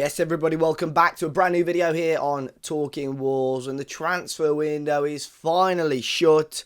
Yes, everybody, welcome back to a brand new video here on Talking Wolves. And the transfer window is finally shut.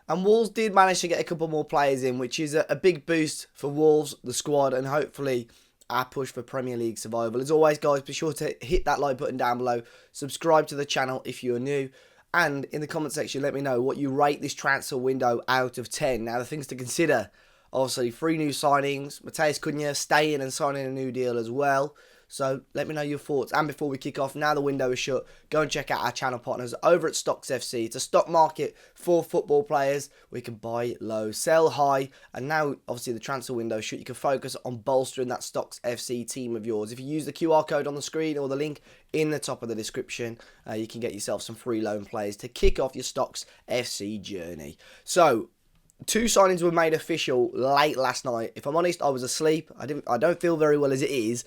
And Wolves did manage to get a couple more players in, which is a big boost for Wolves, the squad, and hopefully our push for Premier League survival. As always, guys, be sure to hit that like button down below. Subscribe to the channel if you're new. And in the comment section, let me know what you rate this transfer window out of 10. Now, the things to consider, obviously, 3 new signings. Matheus Cunha staying and signing a new deal as well. So let me know your thoughts. And before we kick off, now the window is shut, go and check out our channel partners over at Stocks FC. It's a stock market for football players. We can buy low, sell high. And now, obviously, the transfer window is shut. You can focus on bolstering that Stocks FC team of yours. If you use the QR code on the screen or the link in the top of the description, you can get yourself some free loan players to kick off your Stocks FC journey. So, 2 signings were made official late last night. If I'm honest, I was asleep. I don't feel very well as it is,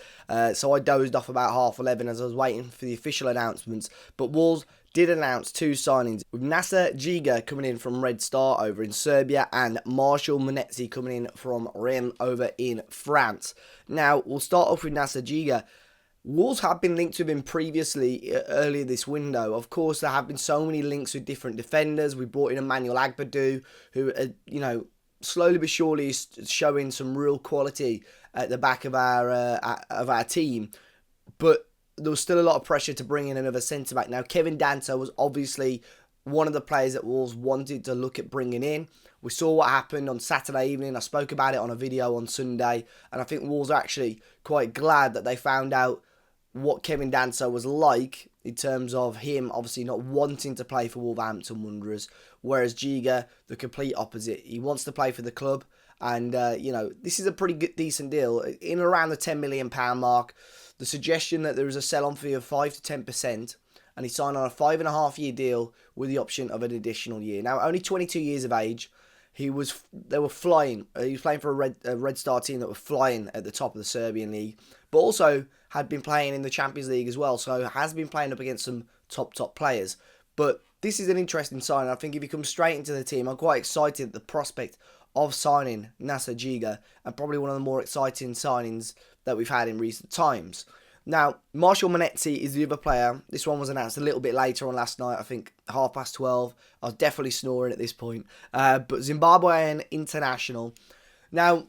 so I dozed off about 11:30 as I was waiting for the official announcements. But Wolves did announce 2 signings, with Nasser Giga coming in from Red Star over in Serbia and Marshall Monetzi coming in from Rennes over in France. Now, we'll start off with Nasser Giga. Wolves have been linked with him previously, earlier this window. Of course, there have been so many links with different defenders. We brought in Emmanuel Agbadou, who, slowly but surely is showing some real quality at the back of our team. But there was still a lot of pressure to bring in another centre-back. Now, Kevin Danso was obviously one of the players that Wolves wanted to look at bringing in. We saw what happened on Saturday evening. I spoke about it on a video on Sunday. And I think Wolves are actually quite glad that they found out what Kevin Danso was like in terms of him obviously not wanting to play for Wolverhampton Wanderers, whereas Giga, the complete opposite. He wants to play for the club, and this is a pretty good, decent deal in around the £10 million mark. The suggestion that there is a sell-on fee of 5 to 10%, and he signed on a 5.5-year deal with the option of an additional year. Now, only 22 years of age. They were flying. He was playing for a Red Star team that were flying at the top of the Serbian league, but also had been playing in the Champions League as well, so has been playing up against some top players. But this is an interesting sign. I think if he comes straight into the team, I'm quite excited at the prospect of signing Nasser Giga, and probably one of the more exciting signings that we've had in recent times. Now, Marshall Monetzi is the other player. This one was announced a little bit later on last night, I think 12:30. I was definitely snoring at this point. But Zimbabwean international. Now,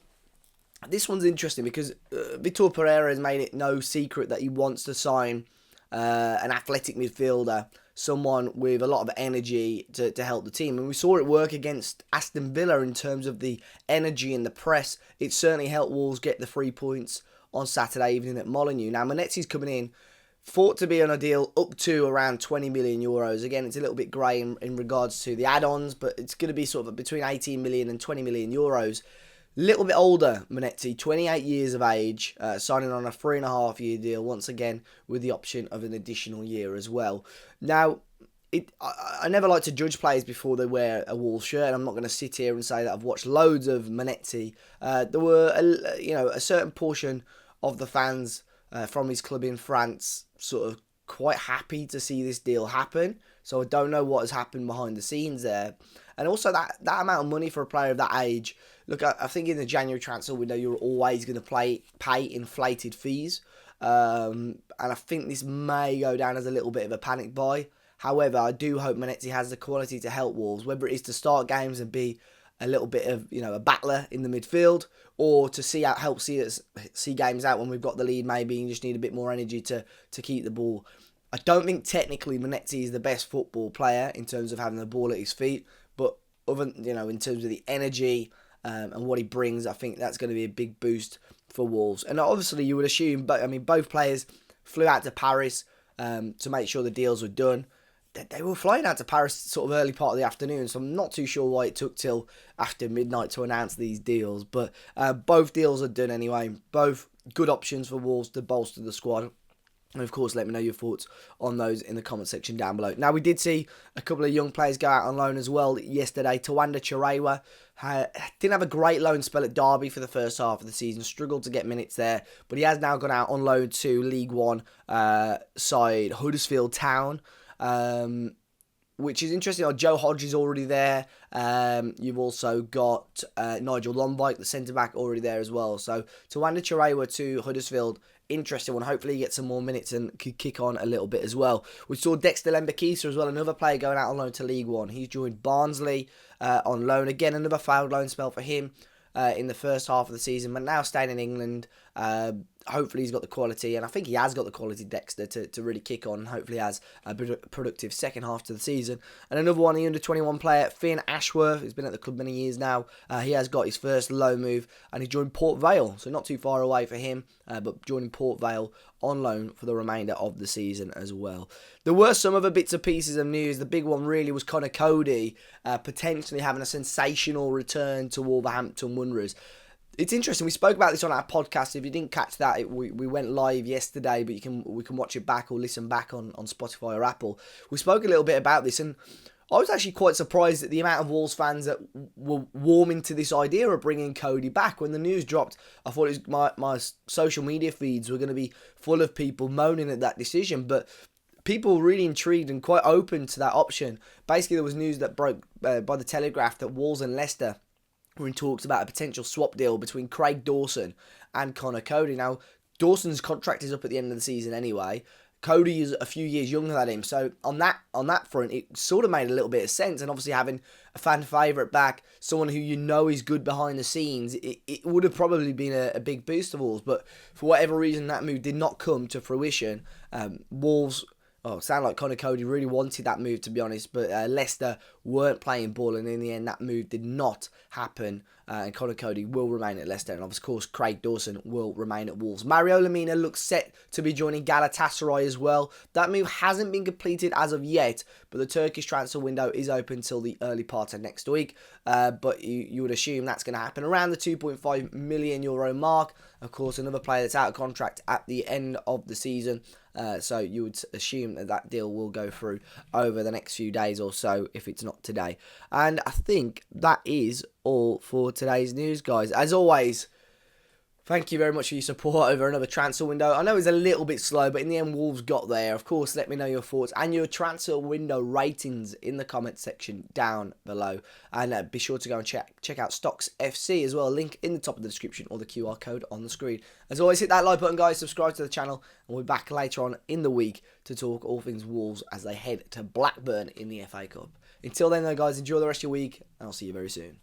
this one's interesting because Vitor Pereira has made it no secret that he wants to sign an athletic midfielder, someone with a lot of energy to help the team. And we saw it work against Aston Villa in terms of the energy and the press. It certainly helped Wolves get the 3 points on Saturday evening at Molineux. Now, Monetzi's coming in, thought to be on a deal up to around 20 million euros. Again, it's a little bit grey in regards to the add-ons, but it's going to be sort of between 18 million and 20 million euros. Little bit older, Monetzi, 28 years of age, signing on a 3.5-year deal, once again, with the option of an additional year as well. Now, I never like to judge players before they wear a Wolves shirt, and I'm not going to sit here and say that I've watched loads of Monetzi. There were, a certain portion of the fans from his club in France sort of quite happy to see this deal happen. So I don't know what has happened behind the scenes there. And also that amount of money for a player of that age. Look, I think in the January transfer window, you're always going to pay inflated fees. And I think this may go down as a little bit of a panic buy. However, I do hope Monetzi has the quality to help Wolves, whether it is to start games and be a little bit of a battler in the midfield, or to help see games out when we've got the lead. Maybe you just need a bit more energy to keep the ball. I don't think technically Monetzi is the best football player in terms of having the ball at his feet, but in terms of the energy and what he brings, I think that's going to be a big boost for Wolves. And obviously, you would assume, both players flew out to Paris to make sure the deals were done. They were flying out to Paris sort of early part of the afternoon, so I'm not too sure why it took till after midnight to announce these deals. But both deals are done anyway. Both good options for Wolves to bolster the squad. And of course, let me know your thoughts on those in the comment section down below. Now, we did see a couple of young players go out on loan as well yesterday. Tawanda Chirewa didn't have a great loan spell at Derby for the first half of the season. Struggled to get minutes there. But he has now gone out on loan to League One side Huddersfield Town. which is interesting. Joe Hodge is already there. You've also got Nigel Lombike, the centre-back, already there as well. So to Wanda Chirewa to Huddersfield interesting one. Hopefully he gets some more minutes and could kick on a little bit as well. We saw Dexter Lembakisa as well, another player going out on loan to League One. He's joined Barnsley on loan. Again, another failed loan spell for him in the first half of the season, but now staying in England. Hopefully he's got the quality, and I think he has got the quality, Dexter, to really kick on, and hopefully has a productive second half to the season. And another one, the under-21 player, Finn Ashworth, who's been at the club many years now. He has got his first loan move, and he joined Port Vale, so not too far away for him, but joining Port Vale on loan for the remainder of the season as well. There were some other bits and pieces of news. The big one really was Conor Coady potentially having a sensational return to Wolverhampton Wanderers. It's interesting. We spoke about this on our podcast. If you didn't catch that, we went live yesterday, but we can watch it back or listen back on Spotify or Apple. We spoke a little bit about this, and I was actually quite surprised at the amount of Wolves fans that were warming to this idea of bringing Coady back. When the news dropped, I thought it was my social media feeds were going to be full of people moaning at that decision, but people were really intrigued and quite open to that option. Basically, there was news that broke by the Telegraph that Wolves and Leicester were in talks about a potential swap deal between Craig Dawson and Conor Coady. Now, Dawson's contract is up at the end of the season anyway. Coady is a few years younger than him, so on that front, it sort of made a little bit of sense. And obviously, having a fan favourite back, someone who you know is good behind the scenes, it would have probably been a big boost to Wolves. But for whatever reason, that move did not come to fruition. Wolves. Oh, it sounded like Conor Coady really wanted that move, to be honest, but Leicester weren't playing ball, and in the end, that move did not happen, and Conor Coady will remain at Leicester, and of course, Craig Dawson will remain at Wolves. Mario Lemina looks set to be joining Galatasaray as well. That move hasn't been completed as of yet, but the Turkish transfer window is open till the early part of next week, but you would assume that's going to happen around the €2.5 million mark. Of course, another player that's out of contract at the end of the season. So you would assume that deal will go through over the next few days or so, if it's not today. And I think that is all for today's news, guys. As always, thank you very much for your support over another transfer window. I know it's a little bit slow, but in the end, Wolves got there. Of course, let me know your thoughts and your transfer window ratings in the comment section down below. And be sure to go and check out Stocks FC as well. Link in the top of the description or the QR code on the screen. As always, hit that like button, guys. Subscribe to the channel. And we'll be back later on in the week to talk all things Wolves as they head to Blackburn in the FA Cup. Until then, though, guys, enjoy the rest of your week. And I'll see you very soon.